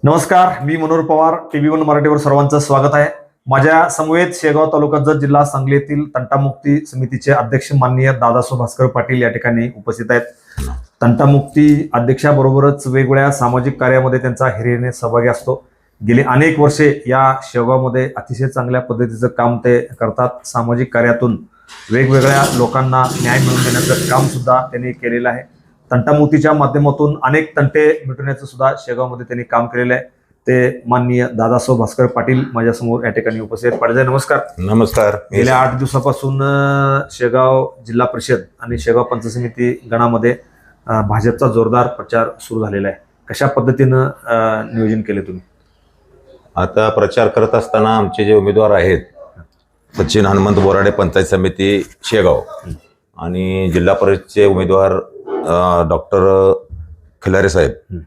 नमस्कार, मी मनोहर पवार. TV1 मराठीवर सर्वांचं स्वागत आहे. माझ्या समवेत शेगाव तालुका जत जिल्हा सांगली येथील तंटामुक्ती समितीचे अध्यक्ष माननीय दादासाहेब भास्कर पाटील या ठिकाणी उपस्थित आहेत. तंटामुक्ती अध्यक्षाबरोबरच वेगवेगळ्या सामाजिक कार्यामध्ये त्यांचा हिरिरीने सहभागी असतो. गेली अनेक वर्षे या शेगावमध्ये अतिशय चांगल्या पद्धतीचं काम ते करतात. सामाजिक कार्यातून वेगवेगळ्या लोकांना न्याय मिळवून देण्याचं काम सुद्धा त्यांनी केलेलं आहे. तंटामुक्तीच्या माध्यमातून अनेक तंटे मिटवण्याचं सुद्धा शेगावमध्ये त्यांनी काम केलेलं आहे. ते माननीय दादासाहेब भास्कर पाटील माझ्यासमोर या ठिकाणी उपस्थित आहेत. पाटील नमस्कार. नमस्कार. गेल्या 8 दिवसापासून शेगाव जिल्हा परिषद आणि शेगाव पंचायत समिती गणामध्ये भाजपचा जोरदार प्रचार सुरू झालेला आहे. कशा पद्धतीनं नियोजन केले तुम्ही? आता प्रचार करत असताना आमचे जे उमेदवार आहेत सचिन हनुमंत बोराडे पंचायत समिती शेगाव आणि जिल्हा परिषदचे उमेदवार डॉक्टर खिलारे साहेब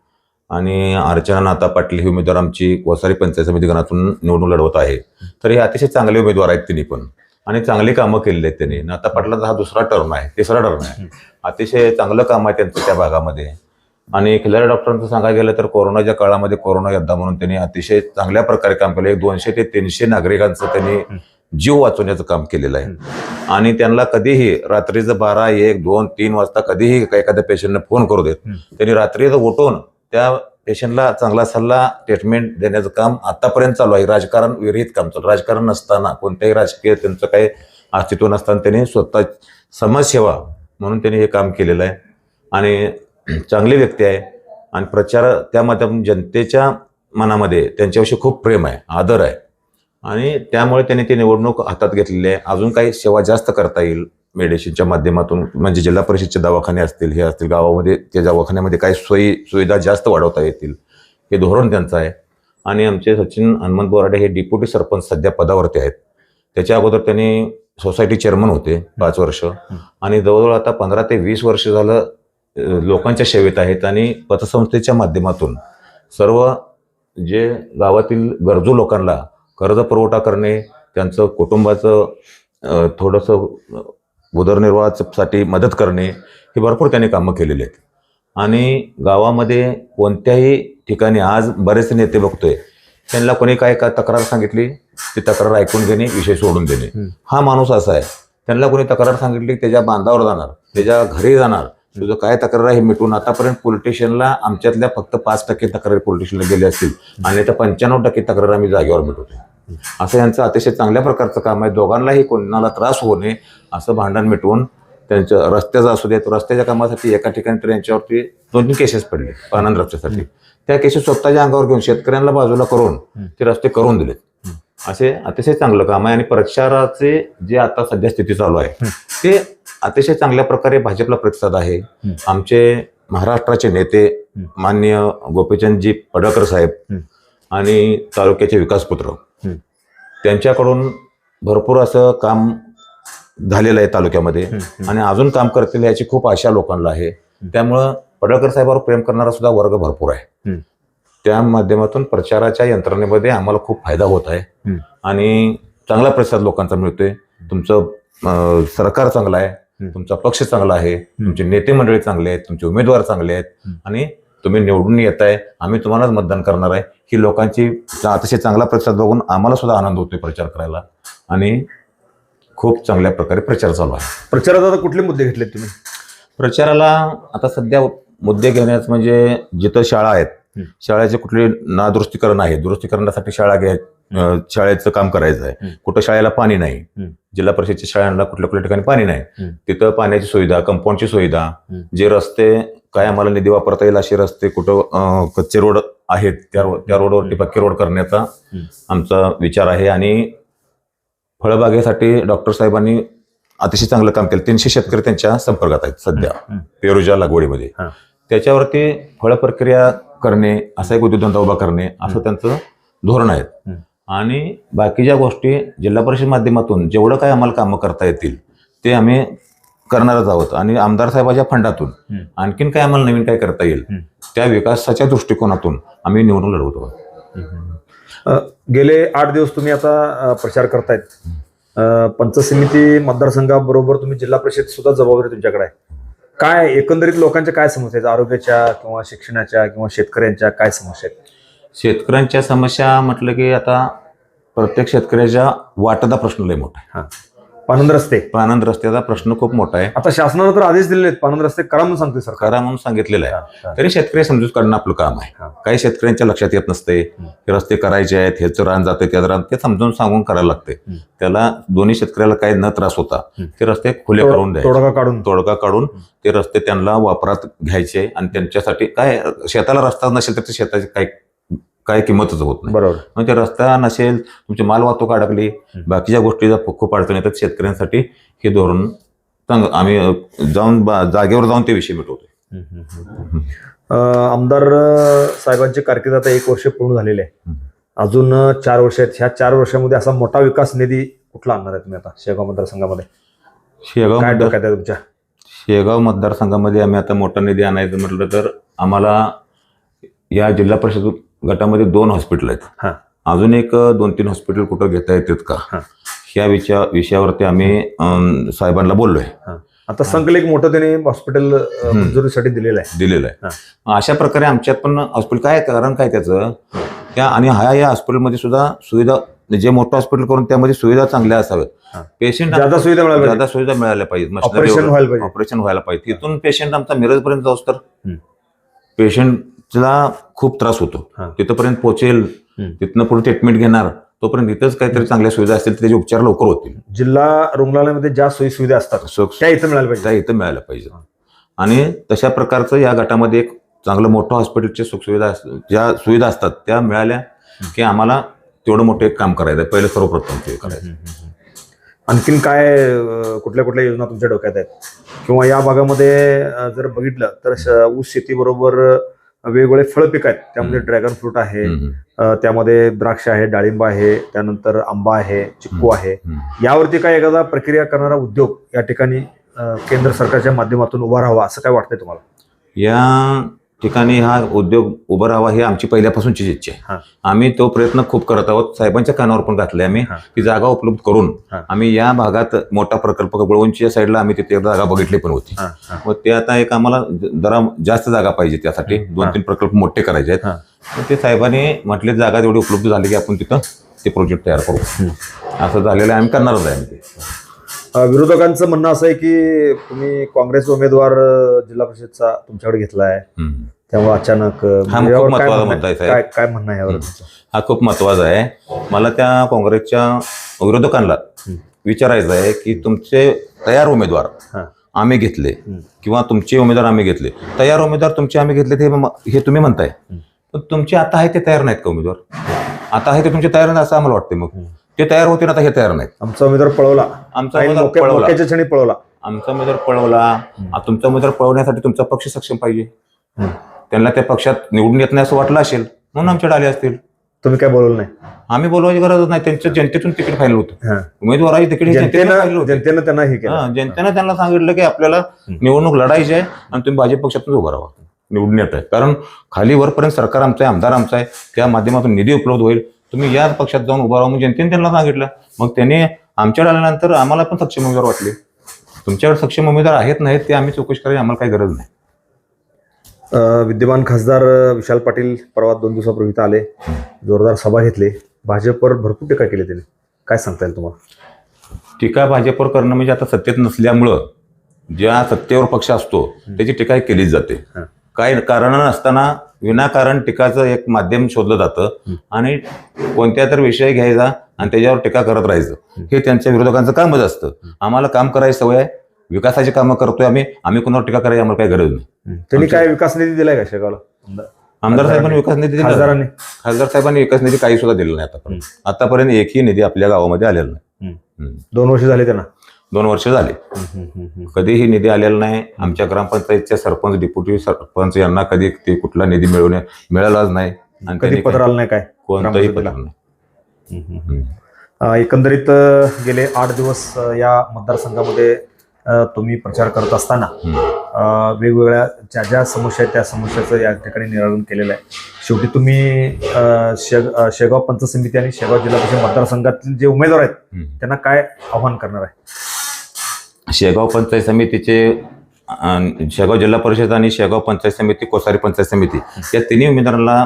आणि अर्चना नाथा पाटील हे उमेदवार आमची वसारी पंचायत समिती गणातून निवडणूक लढवत आहे. तर हे अतिशय चांगले उमेदवार आहेत त्यांनी पण आणि चांगली कामं केलेली आहेत त्यांनी. नाथा पाटलांचा हा दुसरा टर्म आहे, तिसरा टर्म आहे. अतिशय चांगलं काम आहे त्यांचं त्या भागामध्ये. आणि खिलारे डॉक्टरांचं सांगायला गेलं तर कोरोनाच्या काळामध्ये कोरोना योद्धा म्हणून त्यांनी अतिशय चांगल्या प्रकारे काम केलं. 200 ते 300 नागरिकांचं त्यांनी जीव वाचवण्याचं काम केलेलं आहे. आणि त्यांना कधीही रात्रीचं 12, 1, 2, 3 वाजता कधीही एखाद्या पेशंटने फोन करू देत. त्यांनी रात्रीचं उठून त्या पेशंटला चांगला सल्ला ट्रीटमेंट देण्याचं काम आतापर्यंत चालू आहे. राजकारण विरहित काम चालू. राजकारण नसताना कोणत्याही राजकीय त्यांचं काही अस्तित्व नसताना त्यांनी स्वतः समाजसेवा म्हणून त्यांनी हे काम केलेलं आहे. आणि चांगली व्यक्ती आहे आणि प्रचार त्या माध्यमातून जनतेच्या मनामध्ये त्यांच्याविषयी खूप प्रेम आहे, आदर आहे. आणि त्यामुळे त्यांनी ती निवडणूक हातात घेतलेली आहे. अजून काही सेवा जास्त करता येईल मेडिसिनच्या माध्यमातून, म्हणजे जिल्हा परिषदचे दवाखाने असतील, हे असतील गावामध्ये, त्या दवाखान्यामध्ये काही सुविधा जास्त वाढवता येतील हे धोरण त्यांचं आहे. आणि आमचे सचिन हनुमंत बोराडे हे डेप्युटी सरपंच सध्या पदावरती आहेत. त्याच्या अगोदर त्यांनी सोसायटी चेअरमन होते 5 वर्ष आणि जवळजवळ आता 15 ते 20 वर्ष झालं लोकांच्या सेवेत आहेत. आणि पतसंस्थेच्या माध्यमातून सर्व जे गावातील गरजू लोकांना कर्ज पुरवठा करणे, त्यांचं कुटुंबाचं थोडंसं उदरनिर्वाहासाठी मदत करणे, हे भरपूर त्यांनी कामं केलेली आहेत. आणि गावामध्ये कोणत्याही ठिकाणी आज बरेच नेते बघतोय, त्यांना कोणी काय तक्रार सांगितली ती तक्रार ऐकून घेणे, विषय सोडून देणे. हा माणूस असा आहे. त्यांना कोणी तक्रार सांगितली त्याच्या बांधावर जाणार, त्याच्या घरी जाणार, तुझं काय तक्रार आहे हे मिटवून. आतापर्यंत पोलिटिशियनला आमच्यातल्या फक्त 5% तक्रारी पोलिटिशियनला गेले असतील आणि आता 95% तक्रार आम्ही जागेवर मिटवतो. असं यांचं अतिशय चांगल्या प्रकारचं काम आहे. दोघांनाही कोणाला त्रास होऊ नये असं भांडण मिटवून त्यांचं रस्त्याचं असू देत. रस्त्याच्या कामासाठी एका ठिकाणी तर यांच्यावरती 2-3 केसेस पडले पानंद रस्त्यासाठी. त्या केसेस स्वतःच्या अंगावर घेऊन शेतकऱ्यांना बाजूला करून ते रस्ते करून दिले. असे अतिशय चांगलं काम आहे. आणि प्रचाराचे जे आता सध्या स्थिती चालू आहे ते अतिशय चांगल्या प्रकारे भाजपला प्रतिसाद आहे. आमचे महाराष्ट्राचे नेते माननीय गोपीचंदजी पडळकर साहेब आणि तालुक्याचे विकासपुत्र, त्यांच्याकडून भरपूर असं काम झालेलं आहे तालुक्यामध्ये आणि अजून काम करतील याची खूप आशा लोकांना आहे. त्यामुळं पडळकर साहेबांवर प्रेम करणारा सुद्धा वर्ग भरपूर आहे. त्या माध्यमातून प्रचाराच्या यंत्रणेमध्ये आम्हाला खूप फायदा होत आहे आणि चांगला प्रतिसाद लोकांचा मिळतोय. तुमचं सरकार चांगलं आहे, तुमचा पक्ष चांगला आहे, तुमचे नेते मंडळी चांगले आहेत, तुमचे उमेदवार चांगले आहेत आणि तुम्ही निवडून येत आहे, आम्ही तुम्हालाच मतदान करणार आहे, ही लोकांची अतिशय चांगला प्रतिसाद बघून आम्हाला सुद्धा आनंद होतोय प्रचार करायला. आणि खूप चांगल्या प्रकारे प्रचार चालू आहे. प्रचारात आता कुठले मुद्दे घेतलेत तुम्ही? प्रचाराला आता सध्या मुद्दे घेण्यास म्हणजे जिथं शाळा आहेत, शाळेचे कुठले नादुरुस्तीकरण आहे, दुरुस्तीकरणासाठी शाळेचं काम करायचं आहे. कुठं शाळेला पाणी नाही, जिल्हा परिषदच्या शाळांना कुठल्या ठिकाणी पाणी नाही, तिथं पाण्याची सुविधा, कंपाऊंडची सुविधा, जे रस्ते काय आम्हाला निधी वापरता येईल असे रस्ते, कुठं कच्चे रोड आहेत त्या रोडवरती पक्के रोड करण्याचा आमचा विचार आहे. आणि फळबागेसाठी डॉक्टर साहेबांनी अतिशय चांगलं काम केलं. 300 शेतकरी त्यांच्या संपर्कात आहेत सध्या पेरूच्या लागवडीमध्ये. त्याच्यावरती फळ प्रक्रिया करणे, असा एक उद्योगधंदा उभा करणे असं त्यांचं धोरण आहे. आणि बाकीच्या गोष्टी जिल्हा परिषद माध्यमातून जेवढं काय आम्हाला कामं करता येतील ते आम्ही करणारच आहोत. आणि आमदार साहेबाच्या फंडातून आणखीन काय आम्हाला नवीन काय करता येईल त्या विकासाच्या दृष्टिकोनातून आम्ही निवडणूक लढवत आहोत. गेले 8 दिवस तुम्ही आता प्रचार करतायत. पंचायत समिती मतदारसंघाबरोबर तुम्ही जिल्हा परिषद सुद्धा जबाबदारी तुमच्याकडे आहे. काय एकंदरीत लोकांच्या काय समस्या आहेत? आरोग्याच्या किंवा शिक्षणाच्या किंवा शेतकऱ्यांच्या काय समस्या आहेत? शेतकऱ्यांच्या समस्या म्हटलं की आता प्रत्येक शेतकऱ्याच्या वाटाचा प्रश्न लय मोठा आहे. हा, पानंद रस्ते. पानंद रस्त्याचा प्रश्न खूप मोठा आहे. आता शासनानं तर आदेश दिलेले आहेत, पानंद रस्ते करा म्हणून सांगते सरकार. करा म्हणून सांगितलेलं आहे. हा. तरी शेतकरी समजूत काढणं आपलं काम आहे. हा. काही शेतकऱ्यांच्या लक्षात येत नसते, हे रस्ते करायचे आहेत, ह्याचं रान जाते त्याचं रान, ते समजून सांगून करायला लागते. त्याला दोन्ही शेतकऱ्याला काही न त्रास होता ते रस्ते खुले करून द्यायचे, तोडगा काढून ते रस्ते त्यांना वापरात घ्यायचे. आणि त्यांच्यासाठी काय शेताला रस्ता नसेल तर ते शेताची काय किंमतच होत नाही. बरोबर. म्हणजे रस्ता नसेल, तुमची माल वाहतूक अडकली, बाकीच्या गोष्टीचा खूप अडचण येतात. शेतकऱ्यांसाठी हे धोरण आम्ही जागेवर जाऊन ते विषय मिटवतोय. आमदार साहेबांची कारकीर्द आता 1 वर्ष पूर्ण झालेले आहे, अजून 4 वर्ष आहेत. ह्या 4 वर्षामध्ये असा मोठा विकास निधी कुठला आणणार आहे तुम्ही आता शेगाव मतदारसंघामध्ये? काय डोक्यात आहे तुमच्या? शेगाव मतदारसंघामध्ये आम्ही आता मोठा निधी आणायचं म्हटलं तर आम्हाला या जिल्हा परिषद गटामध्ये 2 हॉस्पिटल आहेत. अजून एक 2-3 हॉस्पिटल कुठं घेता येतात का, ह्या विषयावरती आम्ही साहेबांना बोललोय. आता संकल एक मोठं त्याने हॉस्पिटल मंजुरीसाठी दिलेलं आहे. अशा प्रकारे आमच्यात पण हॉस्पिटल काय कारण काय त्याचं त्या आणि या हॉस्पिटलमध्ये सुद्धा सुविधा जे मोठं हॉस्पिटल करून त्यामध्ये सुविधा चांगल्या असाव्यात. पेशंट ज्यादा सुविधा मिळाल्या पाहिजेत. ऑपरेशन व्हायला पाहिजे. तिथून पेशंट आमचा मिरजपर्यंत जाऊस तर पेशंटला खूप त्रास होतो. तिथपर्यंत पोहोचेल, तिथनं पुढे ट्रीटमेंट घेणार, तोपर्यंत इथंच काहीतरी चांगल्या सुविधा असतील त्याचे उपचार लवकर होतील. जिल्हा रुग्णालयामध्ये ज्या सोयी सुविधा असतात त्या इथं मिळायला पाहिजे. आणि तशा प्रकारचं या गटामध्ये एक चांगलं मोठं हॉस्पिटलची सुखसुविधा ज्या सुविधा असतात त्या मिळाल्या की आम्हाला तेवढं मोठं एक काम करायचं आहे. पहिलं सर्वप्रथम ते करायचं. आणखीन काय कुठल्या योजना तुमच्या डोक्यात आहेत, किंवा या भागामध्ये जर बघितलं तर ऊस शेतीबरोबर वेगवेगळे फळ पीक आहेत. त्यामध्ये ड्रॅगन फ्रूट आहे, त्यामध्ये द्राक्ष आहे, डाळिंब आहे, त्यानंतर आंबा आहे, चिक्कू आहे. यावरती काय एखादा प्रक्रिया करणारा उद्योग या ठिकाणी केंद्र सरकारच्या माध्यमातून उभा राहावा असं काय वाटतंय तुम्हाला? या ठिकाणी हा उद्योग उभा राहावा ही आमची पहिल्यापासूनची इच्छा आहे. आम्ही तो प्रयत्न खूप करत आहोत. साहेबांच्या कानावर पण घातले आम्ही ती जागा उपलब्ध करून आम्ही या भागात मोठा प्रकल्प गोळवंचीच्या साईडला आम्ही तिथे जागा बघितली पण होती. व ते आता एक आम्हाला जरा जास्त जागा पाहिजे, त्यासाठी 2-3 प्रकल्प मोठे करायचे आहेत. ते साहेबांनी म्हटले जागा तेवढी उपलब्ध झाली की आपण तिथं ते प्रोजेक्ट तयार करू. असं झालेलं आहे, आम्ही करणारच आहे. ते विरोधकांचं म्हणणं असं आहे की तुम्ही काँग्रेस उमेदवार जिल्हा परिषदचा तुमच्याकडे घेतला आहे, त्यामुळे अचानक हा खूप महत्वाचा मुद्दा आहे. काय म्हणणं आहे यावर? हा खूप महत्वाचा आहे. मला त्या काँग्रेसच्या विरोधकांना विचारायचं आहे की तुमचे तयार उमेदवार आम्ही घेतले किंवा तुमचे उमेदवार आम्ही घेतले, तयार उमेदवार तुमचे आम्ही घेतले हे तुम्ही म्हणताय, पण तुमचे आता आहे ते तयार नाहीत का उमेदवार? आता आहे ते तुमचे तयार नाही असं आम्हाला वाटते. मग ते तयार होते ना, आता हे तयार नाहीत. आमचा उमेदवार पळवला, आमचा उमेदवार पळवला. तुमचा उमेदवार पळवण्यासाठी तुमचा पक्ष सक्षम पाहिजे. त्यांना त्या पक्षात निवडून येत नाही असं वाटलं असेल म्हणून आमच्याकडे आले असतील. तुम्ही काय बोलवलं नाही? आम्ही बोलवायची गरज नाही. त्यांचं जनतेतून तिकीट फायनल होतं. उमेदवाराची तिकीट जनतेनं त्यांना हे केलं. जनतेनं त्यांना सांगितलं की आपल्याला निवडणूक लढायची आहे आणि तुम्ही भाजप पक्षातून उभा राहा, निवडून येत आहे. कारण खाली वरपर्यंत सरकार आमचं आहे, आमदार आमचा आहे, त्या माध्यमातून निधी उपलब्ध होईल, तुम्ही या पक्षात जाऊन उभा राहा म्हणून जनतेने त्यांना सांगितलं. मग त्यांनी आमच्याकडे आल्यानंतर आम्हाला पण सक्षम उमेदवार वाटले. तुमच्याकडे सक्षम उमेदवार आहेत नाहीत ते आम्ही चौकशी करायची आम्हाला काही गरज नाही. विद्यमान खासदार विशाल पाटील परवा 2 दिवसापूर्वी इथं आले, जोरदार सभा घेतली, भाजपवर भरपूर टीका केली त्यांनी. काय सांगता येईल तुम्हाला? टीका भाजपवर करणं म्हणजे आता सत्तेत नसल्यामुळं ज्या सत्तेवर पक्ष असतो त्याची टीका केलीच जाते. काय कारण नसताना विनाकारण टीकाचं एक माध्यम शोधलं जातं आणि कोणत्या तर विषय घ्यायचा आणि त्याच्यावर टीका करत राहायचं, हे त्यांच्या विरोधकांचं कामच असतं. आम्हाला काम करायची सवय आहे, विकासाची कामं करतोय आम्ही कोणावर टीका करायची आम्हाला काही गरज नाही. त्यांनी काय विकास निधी दिलाय का शेगावला? आमदार साहेबांनी विकास निधी दिला. खासदार साहेबांनी विकास निधी काही सुद्धा दिला नाही आतापर्यंत एकही निधी आपल्या गावामध्ये आलेला नाही. 2 वर्ष झाले त्यांना. 2 वर्ष झाले कधीही निधी आलेला नाही. आमच्या ग्रामपंचायतच्या सरपंच, डेप्युटी सरपंच यांना कधी ते कुठला निधी मिळालाच नाही आणि कधी पत्र आलं नाही, काय कोणतंही पत्र नाही. एकंदरीत गेले 8 दिवस या मतदारसंघामध्ये तुम्ही प्रचार करत असताना वेगवेगळ्या ज्या समस्या आहेत त्या समस्याचं या ठिकाणी निराकरण केलेलं आहे. शेवटी तुम्ही शेगाव पंचायत समिती आणि शेगाव जिल्हा परिषद मतदारसंघातील जे उमेदवार आहेत त्यांना काय आव्हान करणार आहे? शेगाव पंचायत समितीचे, शेगाव जिल्हा परिषद आणि शेगाव पंचायत समिती, कोसारी पंचायत समिती या तिन्ही उमेदवारांना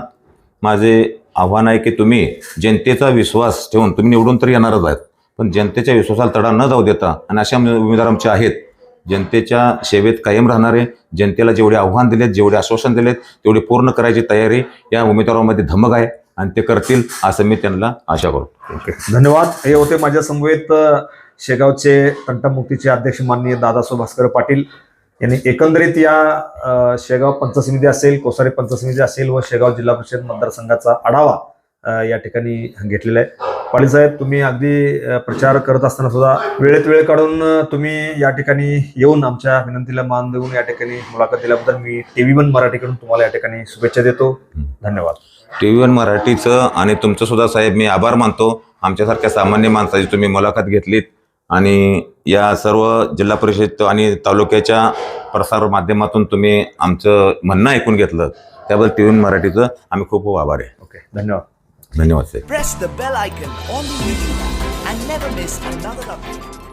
माझे आव्हान आहे की तुम्ही जनतेचा विश्वास ठेवून तुम्ही निवडून तर येणारच आहेत, पण जनतेच्या विश्वासाला तडा न जाऊ देता आणि अशा उमेदवार आमचे आहेत जनतेच्या सेवेत कायम राहणारे, जनतेला जेवढे आव्हान दिलेत, जेवढे आश्वासन दिलेत तेवढे पूर्ण करायची तयारी या उमेदवारांमध्ये धमक आहे आणि ते करतील असं मी त्यांना आशा करतो. ओके, धन्यवाद. हे होते माझ्या समवेत शेगावचे तंटामुक्तीचे अध्यक्ष माननीय दादासाहेब भास्कर पाटील यांनी एकंदरीत या शेगाव पंचायत समिती असेल, कोसारी पंचायत समिती असेल व शेगाव जिल्हा परिषद मतदारसंघाचा आढावा या ठिकाणी घेतलेला आहे. पाटील साहेब, तुम्ही अगदी प्रचार करत असताना सुद्धा वेळेत वेळ काढून तुम्ही या ठिकाणी येऊन आमच्या विनंतीला मान देऊन या ठिकाणी मुलाखत दिल्याबद्दल मी TV1 मराठीकडून तुम्हाला या ठिकाणी शुभेच्छा देतो. धन्यवाद. TV1 मराठीचं आणि तुमचं सुद्धा साहेब मी आभार मानतो. आमच्यासारख्या सामान्य माणसाची तुम्ही मुलाखत घेतलीत आणि या सर्व जिल्हा परिषद आणि तालुक्याच्या प्रसार माध्यमातून तुम्ही आमचं म्हणणं ऐकून घेतलं त्याबद्दल TV1 मराठीचं आम्ही खूप खूप आभार आहे. ओके, धन्यवाद. धन्यवाद साहेब. Press the bell icon on the YouTube app and never miss another update.